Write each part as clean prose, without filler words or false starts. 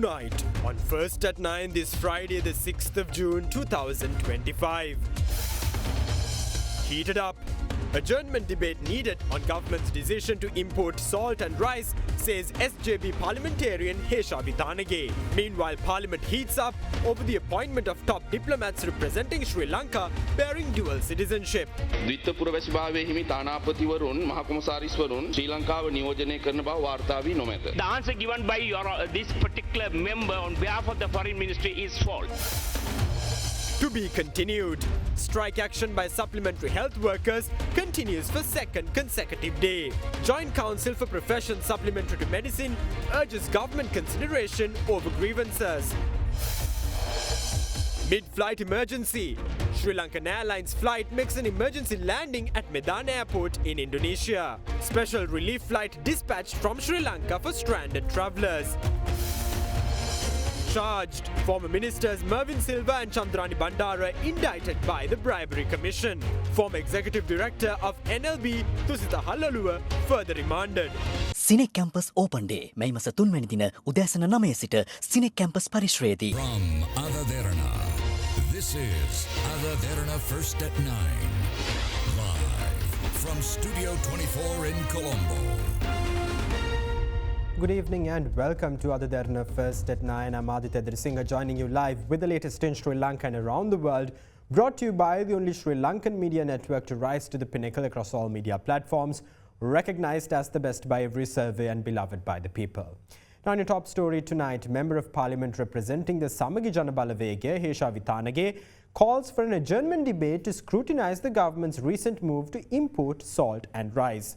Tonight, on First at 9 this Friday the 6th of June 2025. Heated up. Adjournment debate needed on government's decision to import salt and rice, says SJB parliamentarian Hesha Vitanage. Meanwhile, Parliament heats up over the appointment of top diplomats representing Sri Lanka bearing dual citizenship. ද්විත්ව පුරවැසිභාවයේ හිමි තානාපතිවරුන් මහ කොමසාරිස්වරුන් ශ්‍රී ලංකාව නියෝජනය කරන බව වාර්තා වී නොමැත. The answer given by this particular member on behalf of the foreign ministry is false. To be continued. Strike action by supplementary health workers continues for second consecutive day. Joint Council for Professions Supplementary to Medicine urges government consideration over grievances. Mid-flight emergency. Sri Lankan Airlines flight makes an emergency landing at Medan Airport in Indonesia. Special relief flight dispatched from Sri Lanka for stranded travellers. Charged. Former ministers Mervyn Silva and Chandrani Bandara indicted by the Bribery Commission. Former executive director of NLB Thusita Hallaluwa further remanded. Cinec Campus Open Day මේ මාස 3 වෙනි දින උදෑසන 9 සිට Cinec Campus පරිශ්‍රයේදී. From Ada Derana, this is Ada Derana First at 9. Live from Studio 24 in Colombo. Good evening and welcome to Ada Derana First at 9. I'm Aditya Drisingha joining you live with the latest in Sri Lanka and around the world. Brought to you by the only Sri Lankan media network to rise to the pinnacle across all media platforms. Recognized as the best by every survey and beloved by the people. Now in your top story tonight, Member of Parliament representing the Samagi Janabalawege, Hesha Vitanage, calls for an adjournment debate to scrutinize the government's recent move to import salt and rice.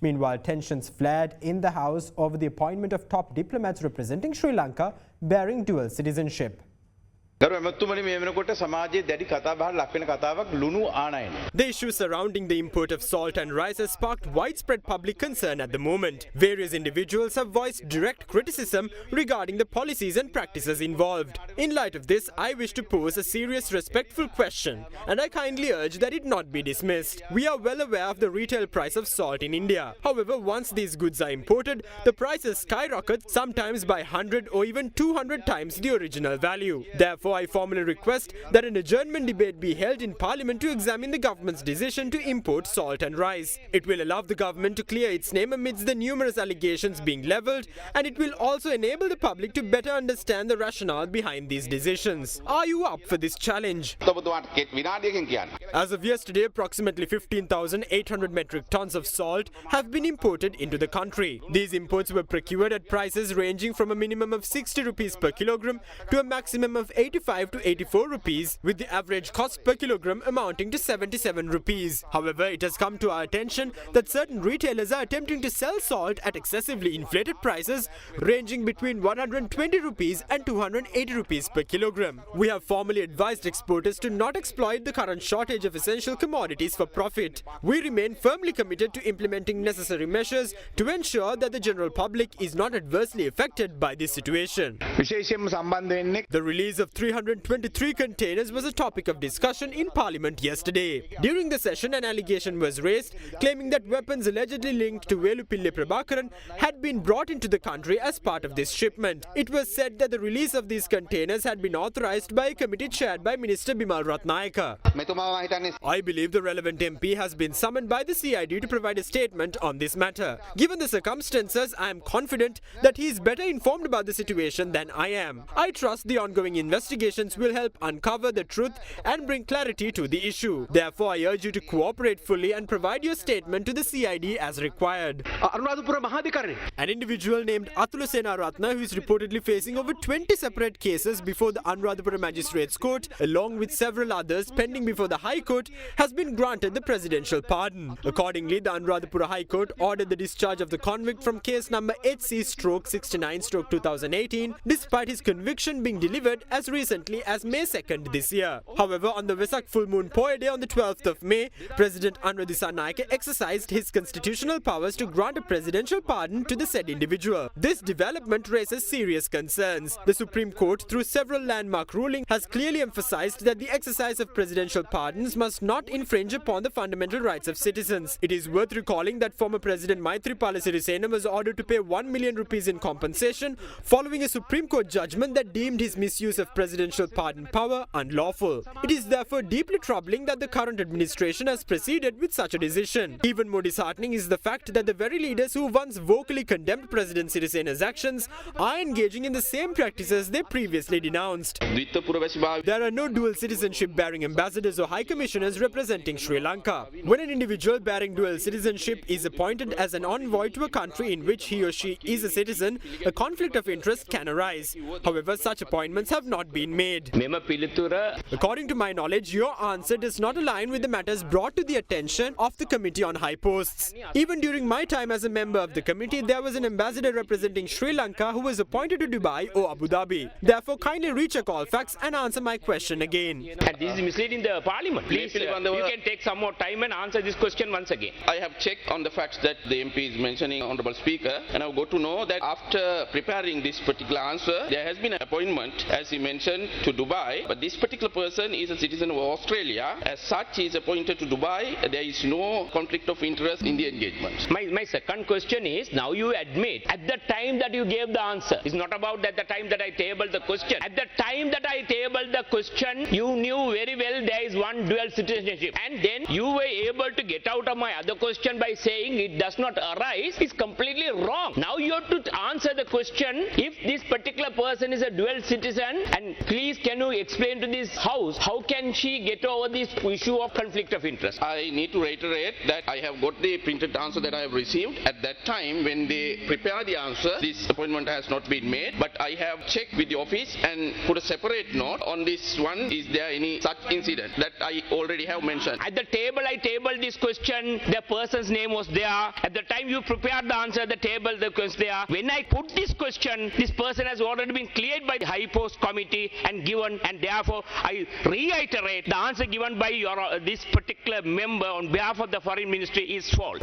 Meanwhile, tensions flared in the House over the appointment of top diplomats representing Sri Lanka bearing dual citizenship. The issue surrounding the import of salt and rice has sparked widespread public concern at the moment. Various individuals have voiced direct criticism regarding the policies and practices involved. In light of this, I wish to pose a serious, respectful question, and I kindly urge that it not be dismissed. We are well aware of the retail price of salt in India. However, once these goods are imported, the prices skyrocket, sometimes by 100 or even 200 times the original value. Therefore, I formally request that an adjournment debate be held in Parliament to examine the government's decision to import salt and rice. It will allow the government to clear its name amidst the numerous allegations being levelled, and it will also enable the public to better understand the rationale behind these decisions. Are you up for this challenge? As of yesterday, approximately 15,800 metric tons of salt have been imported into the country. These imports were procured at prices ranging from a minimum of 60 rupees per kilogram to a maximum of 85 to 84 rupees, with the average cost per kilogram amounting to 77 rupees. However, it has come to our attention that certain retailers are attempting to sell salt at excessively inflated prices ranging between 120 rupees and 280 rupees per kilogram. We have formally advised exporters to not exploit the current shortage of essential commodities for profit. We remain firmly committed to implementing necessary measures to ensure that the general public is not adversely affected by this situation. The release of 323 containers was a topic of discussion in Parliament yesterday. During the session, an allegation was raised claiming that weapons allegedly linked to Velupille Prabhakaran had been brought into the country as part of this shipment. It was said that the release of these containers had been authorized by a committee chaired by Minister Bimal Ratnayaka. I believe the relevant MP has been summoned by the CID to provide a statement on this matter. Given the circumstances, I am confident that he is better informed about the situation than I am. I trust the ongoing investigations will help uncover the truth and bring clarity to the issue. Therefore, I urge you to cooperate fully and provide your statement to the CID as required. An individual named Atula Sena Ratna, who is reportedly facing over 20 separate cases before the Anuradhapura Magistrates Court, along with several others pending before the High Court, has been granted the presidential pardon. Accordingly, the Anuradhapura High Court ordered the discharge of the convict from case number HC-69/2018, despite his conviction being delivered as reasonable recently as May 2nd this year. However, on the Vesak full moon Poya day on the 12th of May, President Anwar Dissanayake exercised his constitutional powers to grant a presidential pardon to the said individual. This development raises serious concerns. The Supreme Court, through several landmark rulings, has clearly emphasized that the exercise of presidential pardons must not infringe upon the fundamental rights of citizens. It is worth recalling that former President Maithripala Sirisena was ordered to pay 1 million rupees in compensation following a Supreme Court judgment that deemed his misuse of presidential pardon power unlawful. It is therefore deeply troubling that the current administration has proceeded with such a decision. Even more disheartening is the fact that the very leaders who once vocally condemned President Sirisena's actions are engaging in the same practices they previously denounced. There are no dual citizenship bearing ambassadors or high commissioners representing Sri Lanka. When an individual bearing dual citizenship is appointed as an envoy to a country in which he or she is a citizen, a conflict of interest can arise. However, such appointments have not been made. According to my knowledge, your answer does not align with the matters brought to the attention of the Committee on High Posts. Even during my time as a member of the committee, there was an ambassador representing Sri Lanka who was appointed to Dubai or Abu Dhabi. Therefore, kindly recheck all facts and answer my question again. And this is misleading the parliament. Please, you can take some more time and answer this question once again. I have checked on the facts that the MP is mentioning, Honourable Speaker, and I've got to know that after preparing this particular answer, there has been an appointment, as he mentioned, to Dubai, but this particular person is a citizen of Australia. As such, he is appointed to Dubai. There is no conflict of interest in the engagement. My second question is, now you admit, at the time that you gave the answer, it's not about at the time that I tabled the question. At the time that I tabled the question, you knew very well there is one dual citizenship. And then you were able to get out of my other question by saying it does not arise. It's completely wrong. Now you have to answer the question, if this particular person is a dual citizen, and please can you explain to this house, how can she get over this issue of conflict of interest? I need to reiterate that I have got the printed answer that I have received. At that time, when they prepare the answer, this appointment has not been made, but I have checked with the office and put a separate note on this one. Is there any such incident that I already have mentioned? At the table, I tabled this question, the person's name was there. At the time you prepared the answer, the table was there. When I put this question, this person has already been cleared by the High Post Committee and given, and therefore I reiterate the answer given by this particular member on behalf of the Foreign Ministry is false.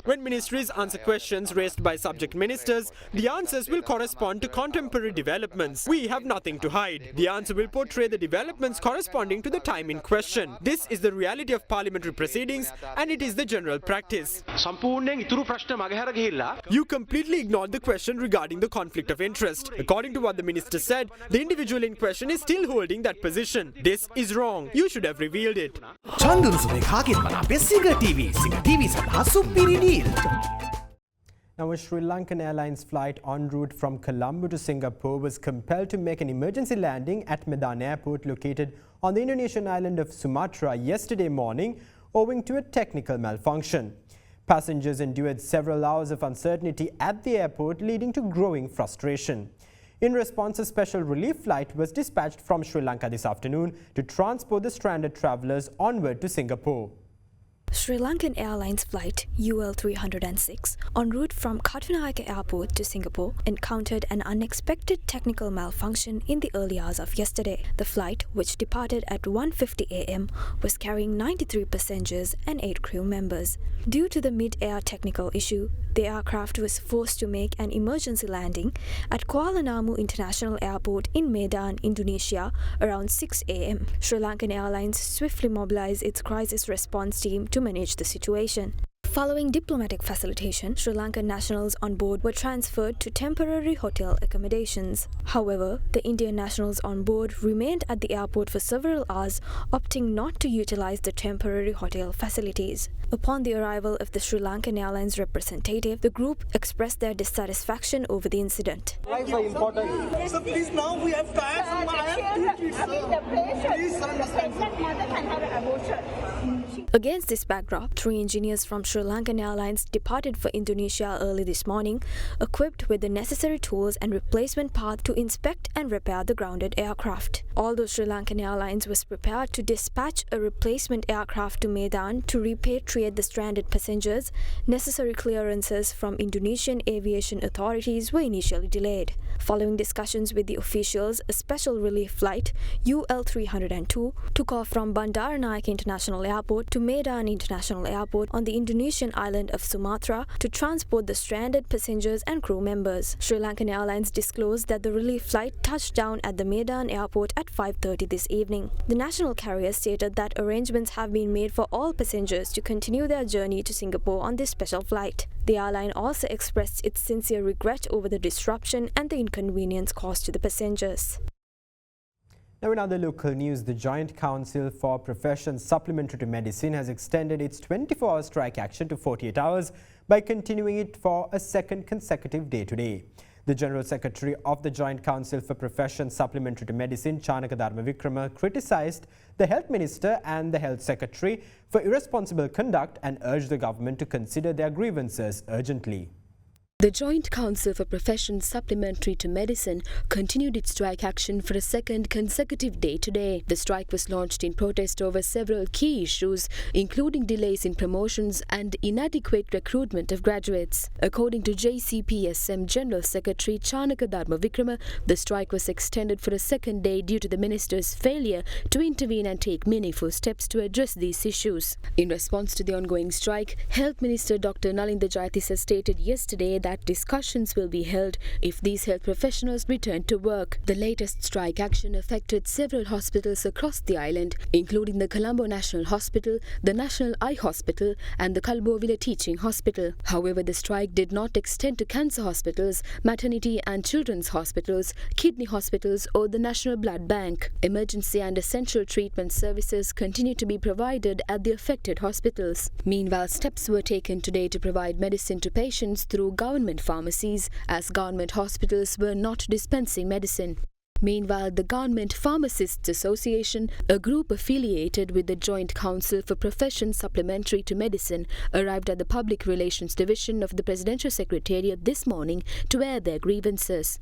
When ministries answer questions raised by subject ministers, the answers will correspond to contemporary developments. We have nothing to hide. The answer will portray the developments corresponding to the time in question. This is the reality of parliamentary proceedings, and it is the general practice. You completely ignored the question regarding the conflict of interest. According to what the minister said, the individual in question is still holding that position. This is wrong. You should have revealed it. Now, a Sri Lankan Airlines flight en route from Colombo to Singapore was compelled to make an emergency landing at Medan Airport located on the Indonesian island of Sumatra yesterday morning owing to a technical malfunction. Passengers endured several hours of uncertainty at the airport, leading to growing frustration. In response, a special relief flight was dispatched from Sri Lanka this afternoon to transport the stranded travellers onward to Singapore. Sri Lankan Airlines flight UL306 en route from Katunayake Airport to Singapore encountered an unexpected technical malfunction in the early hours of yesterday. The flight, which departed at 1:50 a.m., was carrying 93 passengers and 8 crew members. Due to the mid-air technical issue, the aircraft was forced to make an emergency landing at Kuala Namu International Airport in Medan, Indonesia around 6 a.m. Sri Lankan Airlines swiftly mobilized its crisis response team to manage the situation. Following diplomatic facilitation, Sri Lankan nationals on board were transferred to temporary hotel accommodations. However, the Indian nationals on board remained at the airport for several hours, opting not to utilize the temporary hotel facilities. Upon the arrival of the Sri Lankan Airlines representative, the group expressed their dissatisfaction over the incident. Lives are important. So please, now we have time. I have 2 kids. Please understand. Against this backdrop, 3 engineers from Sri Lankan Airlines departed for Indonesia early this morning, equipped with the necessary tools and replacement parts to inspect and repair the grounded aircraft. Although Sri Lankan Airlines was prepared to dispatch a replacement aircraft to Medan to repatriate the stranded passengers, necessary clearances from Indonesian aviation authorities were initially delayed. Following discussions with the officials, a special relief flight, UL302, took off from Derana International Airport to Medan International Airport on the Indonesian island of Sumatra to transport the stranded passengers and crew members. Sri Lankan Airlines disclosed that the relief flight touched down at the Medan airport at 5:30 this evening. The national carrier stated that arrangements have been made for all passengers to continue their journey to Singapore on this special flight. The airline also expressed its sincere regret over the disruption and the inconvenience caused to the passengers. Now in other local news, the Joint Council for Professions Supplementary to Medicine has extended its 24-hour strike action to 48 hours by continuing it for a second consecutive day today. The General Secretary of the Joint Council for Professions Supplementary to Medicine, Chanaka Dharmavikrama, criticised the Health Minister and the Health Secretary for irresponsible conduct and urged the government to consider their grievances urgently. The Joint Council for Professions Supplementary to Medicine continued its strike action for a second consecutive day today. The strike was launched in protest over several key issues, including delays in promotions and inadequate recruitment of graduates. According to JCPSM General Secretary Chanaka Dharmavikrama, the strike was extended for a second day due to the minister's failure to intervene and take meaningful steps to address these issues. In response to the ongoing strike, Health Minister Dr. Nalinda Jayatissa stated yesterday that discussions will be held if these health professionals return to work. The latest strike action affected several hospitals across the island, including the Colombo National Hospital, the National Eye Hospital and the Kalbovila Teaching Hospital. However, the strike did not extend to cancer hospitals, maternity and children's hospitals, kidney hospitals or the National Blood Bank. Emergency and essential treatment services continue to be provided at the affected hospitals. Meanwhile, steps were taken today to provide medicine to patients through government pharmacies, as government hospitals were not dispensing medicine. Meanwhile, the Government Pharmacists Association, a group affiliated with the Joint Council for Professions Supplementary to Medicine, arrived at the Public Relations Division of the Presidential Secretariat this morning to air their grievances.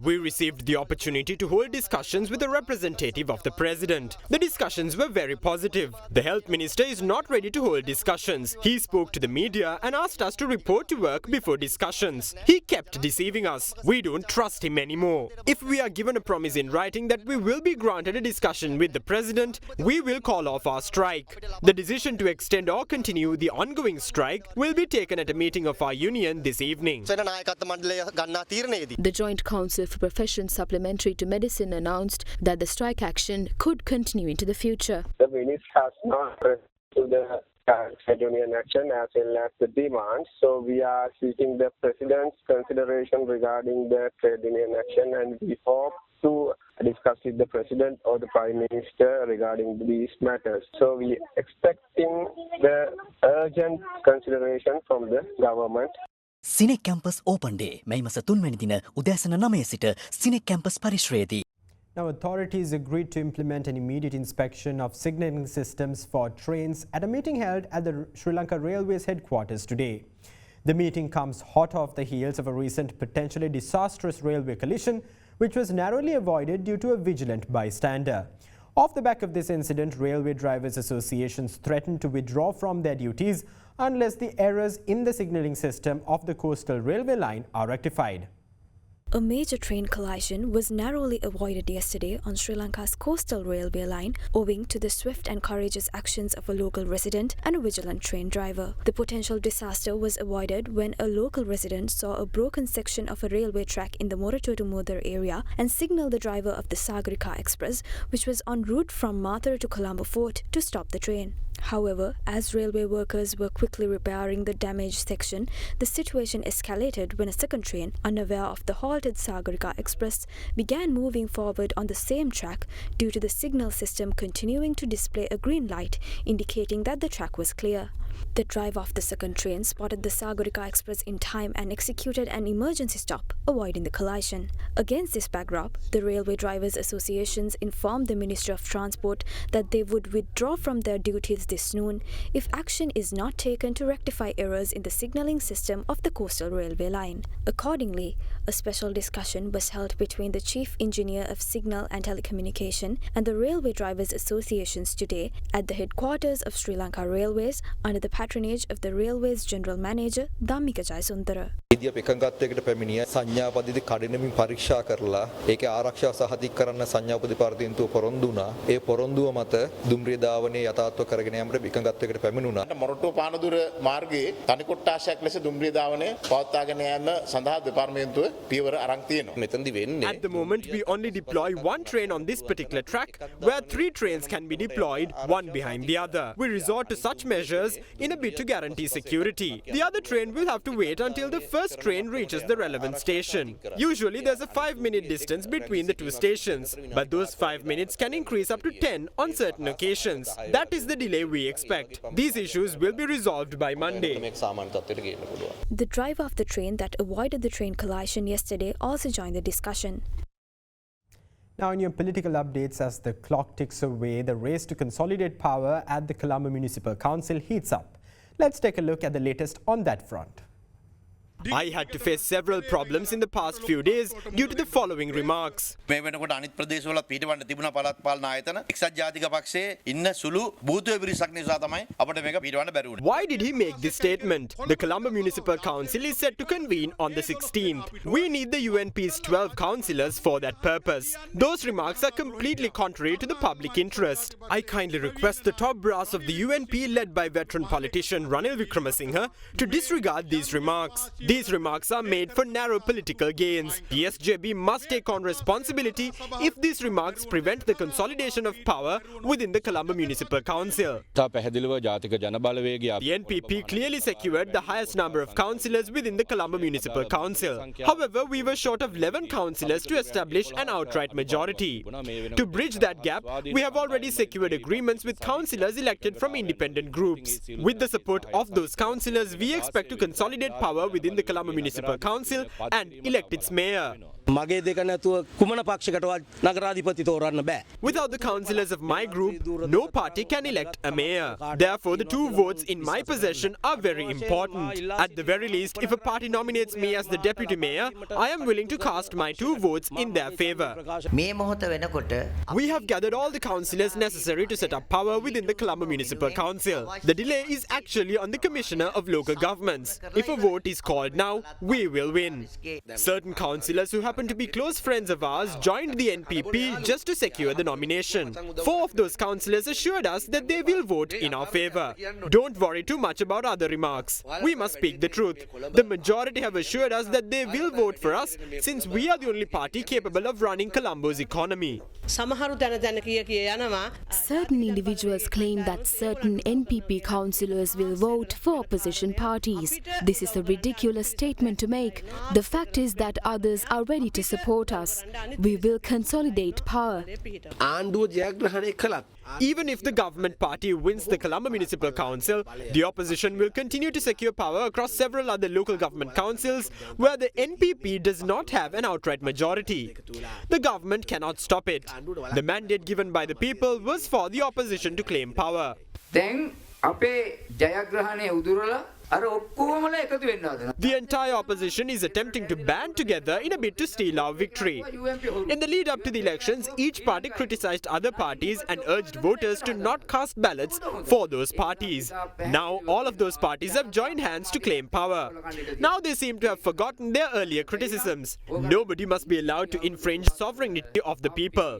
We received the opportunity to hold discussions with a representative of the President. The discussions were very positive. The Health Minister is not ready to hold discussions. He spoke to the media and asked us to report to work before discussions. He kept deceiving us. We don't trust him anymore. If we are given a promise in writing that we will be granted a discussion with the President, we will call off our strike. The decision to extend or continue the ongoing strike will be taken at a meeting of our union this evening. The Joint Council for Professions Supplementary to Medicine announced that the strike action could continue into the future. The minister has not to the trade union action as well as the demands. So we are seeking the President's consideration regarding the trade union action, and we hope to discuss with the President or the Prime Minister regarding these matters. So we expecting the urgent consideration from the government. CINEC campus open day මැයි මස 3 වැනි දින උදෑසන 9 සිට CINEC campus පරිශ්‍රයේදී. Now, authorities agreed to implement an immediate inspection of signalling systems for trains at a meeting held at the Sri Lanka Railways headquarters today. The meeting comes hot off the heels of a recent potentially disastrous railway collision, which was narrowly avoided due to a vigilant bystander. Off the back of this incident, railway drivers associations threatened to withdraw from their duties unless the errors in the signalling system of the coastal railway line are rectified. A major train collision was narrowly avoided yesterday on Sri Lanka's coastal railway line owing to the swift and courageous actions of a local resident and a vigilant train driver. The potential disaster was avoided when a local resident saw a broken section of a railway track in the Moratutu Mother area and signaled the driver of the Sagarika Express, which was en route from Mathura to Colombo Fort, to stop the train. However, as railway workers were quickly repairing the damaged section, the situation escalated when a second train, unaware of the halted Sagarika Express, began moving forward on the same track due to the signal system continuing to display a green light indicating that the track was clear. The driver of the second train spotted the Sagarika Express in time and executed an emergency stop, avoiding the collision. Against this backdrop, the Railway Drivers Associations informed the Ministry of Transport that they would withdraw from their duties this noon if action is not taken to rectify errors in the signalling system of the coastal railway line. Accordingly, a special discussion was held between the Chief Engineer of Signal and Telecommunication and the Railway Drivers Associations today at the headquarters of Sri Lanka Railways under the the patronage of the Railways General Manager Dhammika Jayasundara. ඉදිරිය එකඟත්වයකට පැමිණිය සංඥාපදිත කඩිනමින් පරීක්ෂා කරලා ඒකේ ආරක්ෂාව සහතික කරන්න සංඥාපදි පාර්ලිමේන්තුව පොරොන්දු වුණා. ඒ පොරොන්දුව මත දුම්රිය ධාවනයේ යථාර්ථව කරගෙන යාමට එකඟත්වයකට පැමිණුණා. මොරටුව පානදුර මාර්ගයේ තනි කොට්ටාශයක් ලෙස දුම්රිය ධාවනය පවත්වාගෙන යාම සඳහා දෙපාර්තමේන්තුව පියවර අරන් තියෙනවා. මෙතනදි වෙන්නේ At the moment, we only deploy one train on this particular track, where 3 trains can be deployed, one behind the other. We resort to such measures in a bid to guarantee security. The other train will have to wait until the first train reaches the relevant station. Usually, there's a 5-minute distance between the 2 stations, but those 5 minutes can increase up to 10 on certain occasions. That is the delay we expect. These issues will be resolved by Monday. The driver of the train that avoided the train collision yesterday also joined the discussion. Now in your political updates, as the clock ticks away, the race to consolidate power at the Colombo Municipal Council heats up. Let's take a look at the latest on that front. I had to face several problems in the past few days due to the following remarks. මේ වෙනකොට අනිත් ප්‍රදේශවල පිටවන්න තිබුණා පළාත් පාලන ආයතන එක්සත් ජාතික පක්ෂයේ ඉන්න සුළු බූතුවේ පිරිසක් නිසා තමයි අපිට මේක පිටවන්න බැරි වුණේ. Why did he make this statement? The Colombo Municipal Council is set to convene on the 16th. We need the UNP's 12 councillors for that purpose. Those remarks are completely contrary to the public interest. I kindly request the top brass of the UNP, led by veteran politician Ranil Wickramasinghe, to disregard these remarks. These remarks are made for narrow political gains. The SJB must take on responsibility if these remarks prevent the consolidation of power within the Colombo Municipal Council. The NPP clearly secured the highest number of councillors within the Colombo Municipal Council. However, we were short of 11 councillors to establish an outright majority. To bridge that gap, we have already secured agreements with councillors elected from independent groups. With the support of those councillors, we expect to consolidate power within the Colombo Municipal Council and elect its mayor. Without the councillors of my group, no party can elect a mayor. Therefore, the 2 votes in my possession are very important. At the very least, if a party nominates me as the deputy mayor, I am willing to cast my 2 votes in their favour. We have gathered all the councillors necessary to set up power within the Colombo Municipal Council. The delay is actually on the Commissioner of Local Governments. If a vote is called now, we will win. Certain councillors who happen to be close friends of ours joined the NPP just to secure the nomination. 4 of those councillors assured us that they will vote in our favour. Don't worry too much about other remarks. We must speak the truth. The majority have assured us that they will vote for us, since we are the only party capable of running Colombo's economy. Certain individuals claim that certain NPP councillors will vote for opposition parties. This is a ridiculous statement to make. The fact is that others are ready to support us. We will consolidate power. Even if the government party wins the Colombo Municipal Council, the opposition will continue to secure power across several other local government councils where the NPP does not have an outright majority. The government cannot stop it. The mandate given by the people was for the opposition to claim power. The entire opposition is attempting to band together in a bid to steal our victory. In the lead up to the elections, each party criticized other parties and urged voters to not cast ballots for those parties. Now all of those parties have joined hands to claim power. Now they seem to have forgotten their earlier criticisms. Nobody must be allowed to infringe sovereignty of the people.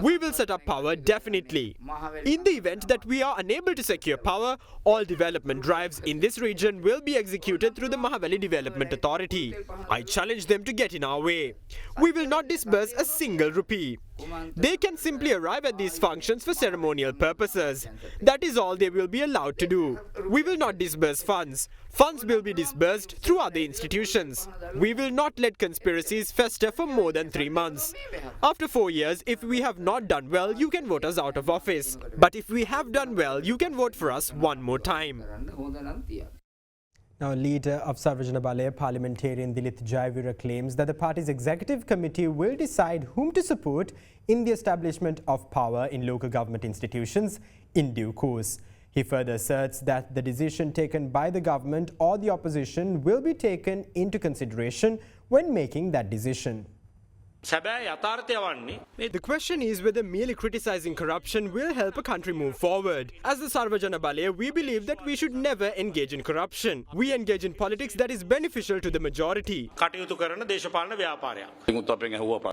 We will set up power definitely. In the event that we are unable to secure power, all development drives in this region will be executed through the Mahaweli Development Authority. I challenge them to get in our way. We will not disburse a single rupee. They can simply arrive at these functions for ceremonial purposes. That is all they will be allowed to do. We will not disburse funds. Funds will be disbursed through other institutions. We will not let conspiracies fester for more than 3 months. After 4 years, if we have not done well, you can vote us out of office. But if we have done well, you can vote for us one more time. Now, leader of Sarvajana Balaya, parliamentarian Dilith Jayavira, claims that the party's executive committee will decide whom to support in the establishment of power in local government institutions in due course. He further asserts that the decision taken by the government or the opposition will be taken into consideration when making that decision. The question is whether merely criticizing corruption will help a country move forward. As the Sarvajana Balaya, we believe that we should never engage in corruption. We engage in politics that is beneficial to the majority.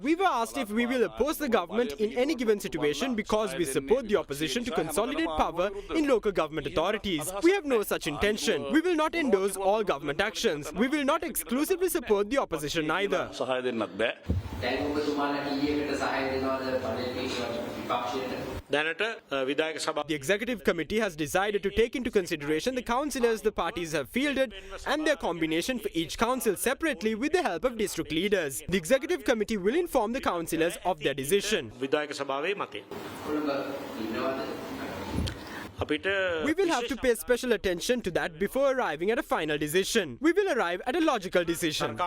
We were asked if we will oppose the government in any given situation because we support the opposition to consolidate power in local government authorities. We have no such intention. We will not endorse all government actions. We will not exclusively support the opposition either. The Executive Committee has decided to take into consideration the councillors the parties have fielded and their combination for each council separately with the help of district leaders. The Executive Committee will inform the councillors of their decision. We will have to pay special attention to that before arriving at a final decision. We will arrive at a logical decision.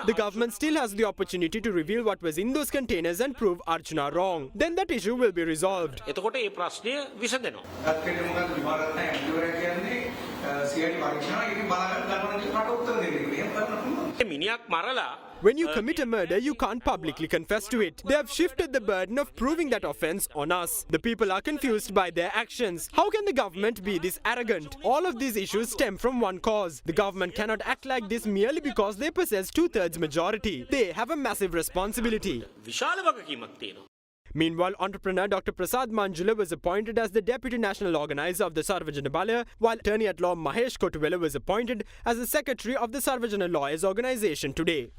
The government still has the opportunity to reveal what was in those containers and prove Archana wrong. Then that issue will be resolved. When you commit a murder, you can't publicly confess to it. They have shifted the burden of proving that offence on us. The people are confused by their actions. How can the government be this arrogant? All of these issues stem from one cause. The government cannot act like this merely because they possess 2/3 majority. They have a massive responsibility. Meanwhile, entrepreneur Dr. Prasad Manjula was appointed as the Deputy National Organizer of the Sarvajana Balaya, while Attorney-at-Law Mahesh Kotuvela was appointed as the Secretary of the Sarvajana Lawyers Organisation today.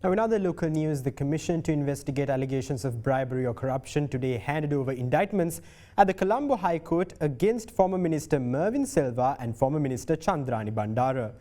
Now, in other local news, the Commission to investigate allegations of bribery or corruption today handed over indictments at the Colombo High Court against former Minister Mervyn Silva and former Minister Chandrani Bandara.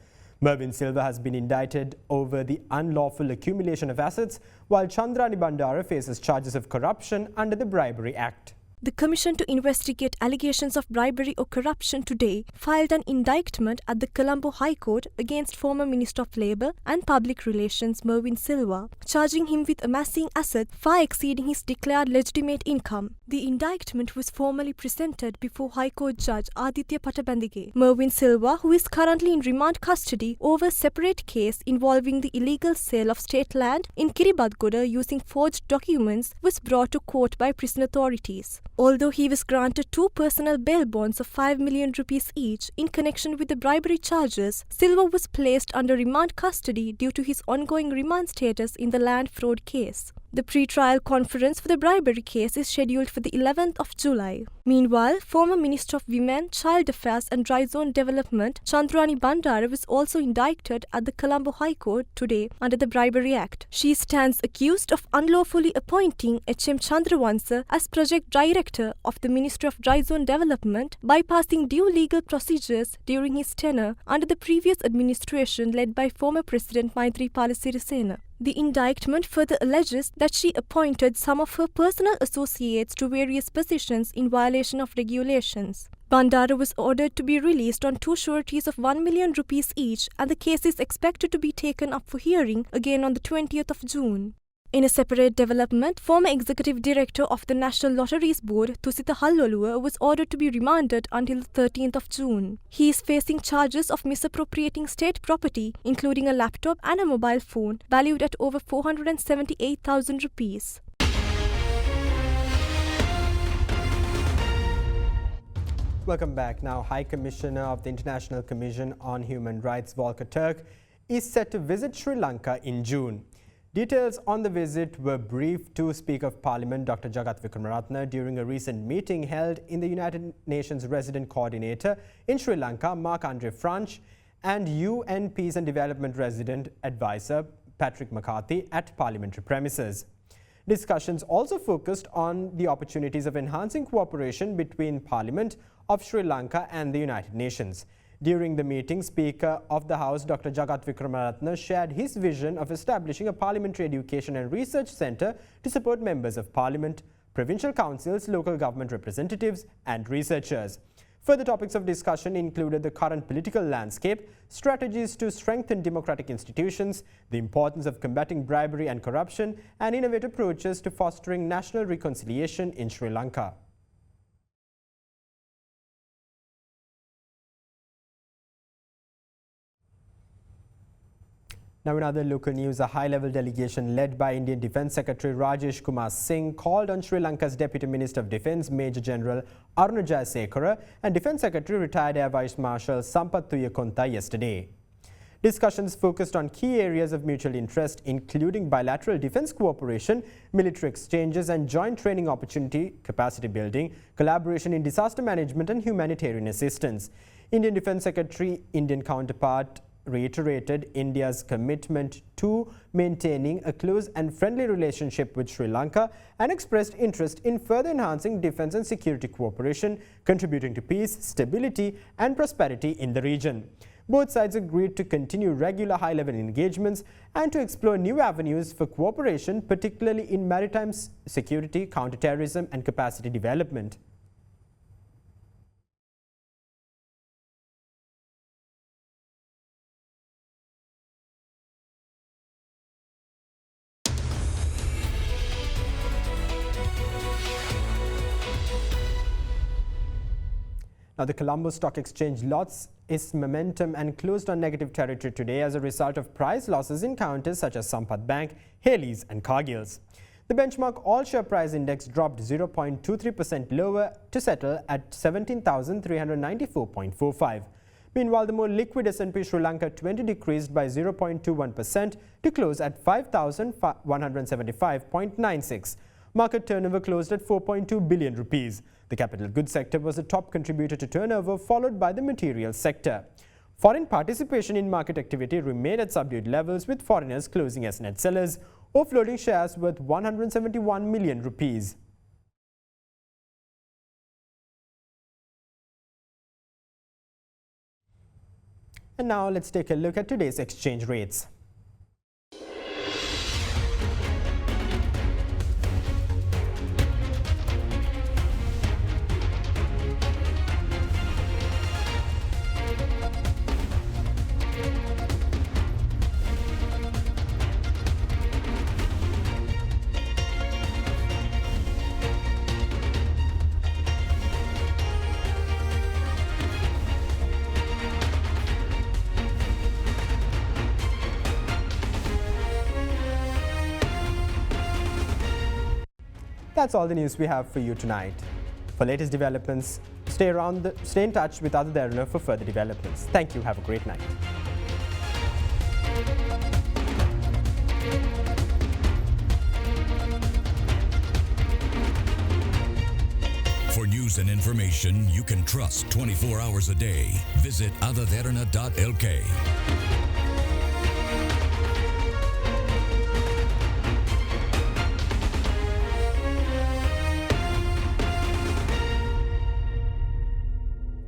Mervyn Silva has been indicted over the unlawful accumulation of assets, while Chandrani Bandara faces charges of corruption under the Bribery Act. The Commission to investigate allegations of bribery or corruption today filed an indictment at the Colombo High Court against former Minister of Labour and Public Relations Mervyn Silva, charging him with amassing assets far exceeding his declared legitimate income. The indictment was formally presented before High Court Judge Aditya Patabandige. Mervyn Silva, who is currently in remand custody over a separate case involving the illegal sale of state land in Kiribadgoda using forged documents, was brought to court by prison authorities. Although he was granted 2 personal bail bonds of 5 million rupees each in connection with the bribery charges, Silva was placed under remand custody due to his ongoing remand status in the land fraud case. The pre-trial conference for the bribery case is scheduled for the 11th of July. Meanwhile, former Minister of Women, Child Affairs and Dry Zone Development, Chandrani Bandara, was also indicted at the Colombo High Court today under the Bribery Act. She stands accused of unlawfully appointing H.M. Chandravansa as Project Director of the Ministry of Dry Zone Development, bypassing due legal procedures during his tenure under the previous administration led by former President Maithripala Sirisena. The indictment further alleges that she appointed some of her personal associates to various positions in violation of regulations. Bandara was ordered to be released on 2 sureties of 1 million rupees each, and the case is expected to be taken up for hearing again on the 20th of June. In a separate development, former Executive Director of the National Lotteries Board, Thusita Halloluwa, was ordered to be remanded until the 13th of June. He is facing charges of misappropriating state property, including a laptop and a mobile phone, valued at over 478,000 rupees. Welcome back. Now, High Commissioner of the International Commission on Human Rights, Volker Turk, is set to visit Sri Lanka in June. Details on the visit were briefed to Speaker of Parliament Dr. Jagat Wickramaratne during a recent meeting held in the United Nations Resident Coordinator in Sri Lanka, Marc-Andre Franch, and UN Peace and Development Resident Advisor Patrick McCarthy at parliamentary premises. Discussions also focused on the opportunities of enhancing cooperation between Parliament of Sri Lanka and the United Nations. During the meeting, Speaker of the House Dr. Jagat Wickramaratne shared his vision of establishing a parliamentary education and research centre to support members of Parliament, provincial councils, local government representatives and researchers. Further topics of discussion included the current political landscape, strategies to strengthen democratic institutions, the importance of combating bribery and corruption, and innovative approaches to fostering national reconciliation in Sri Lanka. Now in other local news, a high-level delegation led by Indian Defence Secretary Rajesh Kumar Singh called on Sri Lanka's Deputy Minister of Defence Major General Aruna Jayasekara and Defence Secretary retired Air Vice Marshal Sampath Tuyakonta yesterday. Discussions focused on key areas of mutual interest including bilateral defence cooperation, military exchanges and joint training opportunity, capacity building, collaboration in disaster management and humanitarian assistance. Indian Defence Secretary, Indian counterpart, reiterated India's commitment to maintaining a close and friendly relationship with Sri Lanka and expressed interest in further enhancing defence and security cooperation, contributing to peace, stability and prosperity in the region. Both sides agreed to continue regular high-level engagements and to explore new avenues for cooperation, particularly in maritime security, counter-terrorism and capacity development. Now, the Colombo Stock Exchange lost its momentum and closed on negative territory today as a result of price losses in counters such as Sampath Bank, Haley's and Cargill's. The benchmark all-share price index dropped 0.23% lower to settle at 17,394.45. Meanwhile, the more liquid S&P Sri Lanka 20 decreased by 0.21% to close at 5,175.96. Market turnover closed at 4.2 billion rupees. The capital goods sector was the top contributor to turnover, followed by the materials sector. Foreign participation in market activity remained at subdued levels, with foreigners closing as net sellers, offloading shares worth 171 million rupees. And now let's take a look at today's exchange rates. That's all the news we have for you tonight. For latest developments, stay in touch with Other Derana for further developments. Thank you. Have a great night. For news and information you can trust 24 hours a day, visit otherderana.lk.